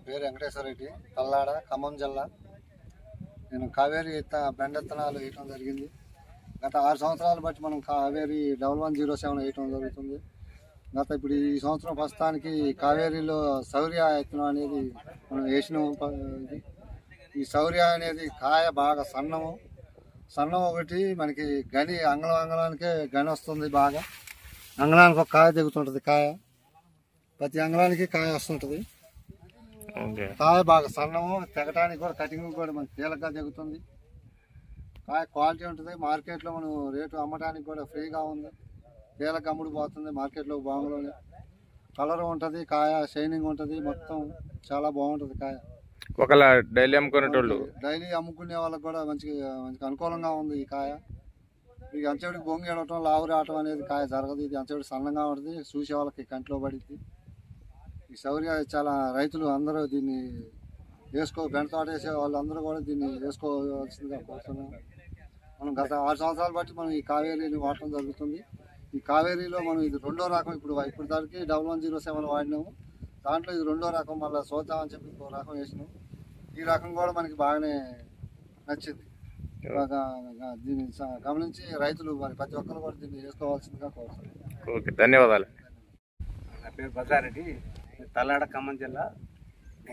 పేరు వెంకటేశ్వర రెడ్డి, తల్లాడ, ఖమ్మం జిల్లా. నేను కావేరి బెండ విత్తనాలు వేయటం జరిగింది. గత 6 సంవత్సరాలు బట్టి మనం కావేరి 1107 వేయటం జరుగుతుంది. ఇప్పుడు ఈ సంవత్సరం ప్రస్తుతానికి కావేరిలో శౌర్య విత్తనం అనేది మనం వేసినాము. ఈ శౌర్య అనేది కాయ బాగా సన్నం ఒకటి మనకి గని అంగళానికే గని వస్తుంది. బాగా అంగళానికి ఒక కాయ దిగుతుంటుంది. ప్రతి అంగళానికి కాయ వస్తుంటుంది. కాయ బాగా సన్నము, తెగటానికి కూడా కటింగ్ కూడా మనకి తేలిగ్గా దిగుతుంది. కాయ క్వాలిటీ ఉంటుంది. మార్కెట్లో మనం రేటు అమ్మడానికి కూడా ఫ్రీగా ఉంది. తేలిగ్గా అమ్ముడుపోతుంది మార్కెట్లో. బాగుంది, కలర్ ఉంటుంది, కాయ షైనింగ్ ఉంటుంది, మొత్తం చాలా బాగుంటుంది కాయ. ఒకవేళ డైలీ అమ్ముకునే వాళ్ళకి కూడా మంచిగా అనుకూలంగా ఉంది ఈ కాయ. ఇది అంచెడికి బొంగి ఎడటం, లావు రావటం అనేది కాయ జరగదు. ఇది అంచెడి సన్నంగా ఉంటుంది, చూసే వాళ్ళకి కంట్లో పడిద్ది. ఈ శౌర్య చాలా రైతులు అందరూ దీన్ని బెండ తోట వేసే వాళ్ళందరూ కూడా దీన్ని వేసుకోవాల్సిందిగా కోరుతున్నాం. మనం గత 6 సంవత్సరాలు బట్టి మనం ఈ కావేరీని వాడటం జరుగుతుంది. ఈ కావేరీలో మనం ఇది 2వ రకం. ఇప్పుడు దానికి 1107 వాడినాము. దాంట్లో ఇది 2వ రకం. మళ్ళీ చూద్దామని చెప్పి 1 రకం వేసినాం. ఈ రకం కూడా మనకి బాగానే నచ్చింది. దీన్ని గమనించి రైతులు ప్రతి ఒక్కరు కూడా దీన్ని వేసుకోవాల్సిందిగా కోరుతున్నాం. ఓకే, ధన్యవాదాలు. నా పేరు బజారెడ్డి, తల్లాడ, ఖమ్మం జిల్లా.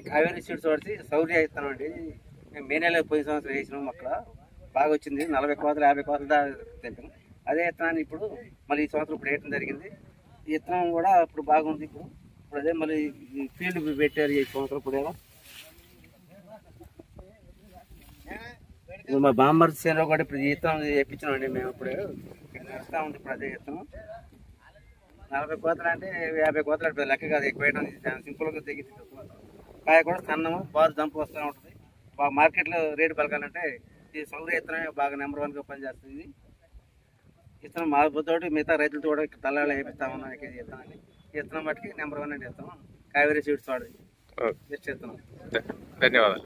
కావేరీ సీడ్స్ వాడితే శౌర్య ఇస్తాను అండి. మేము మే నెల పోయిన సంవత్సరం వేసినాము. అక్కడ బాగా వచ్చింది. 40 కోతలు 50 కోతలు తెప్పాము. అదే విత్తనాన్ని ఇప్పుడు మళ్ళీ ఈ సంవత్సరం ఇప్పుడు వేయటం జరిగింది. ఈ విత్తనం కూడా ఇప్పుడు బాగుంది. ఇప్పుడు అదే మళ్ళీ ఫీల్డ్ పెట్టారు ఈ సంవత్సరం. ఇప్పుడు మా బాంబర్ సేనలో కూడా ఇప్పుడు ఈ విత్తనం వేయించినామండి. మేము ఇప్పుడు నడుస్తూ ఉంది. ఇప్పుడు అదే విత్తనం 40 కోతలు అంటే 50 కోతలు అంటే లెక్క కాదు. ఎక్కువ వేయడం సింపుల్గా తెగింది. కాయ కూడా సన్నము, బాగా దంపు వస్తూ ఉంటుంది. బాగా మార్కెట్లో రేటు పలకాలంటే ఈ శౌర్య విత్తనమే బాగా నెంబర్ 1గా పనిచేస్తుంది. విత్తనం మా తోటి మిగతా రైతులతో కూడా తల్లాళ్ళు వేపిస్తామన్నా విత్తనాన్ని. విత్తనం బట్టి నెంబర్ 1 అంటే ఇస్తాం. కావేరీ సీడ్స్ వాడి బెస్ట్ విత్తనం. ధన్యవాదాలు.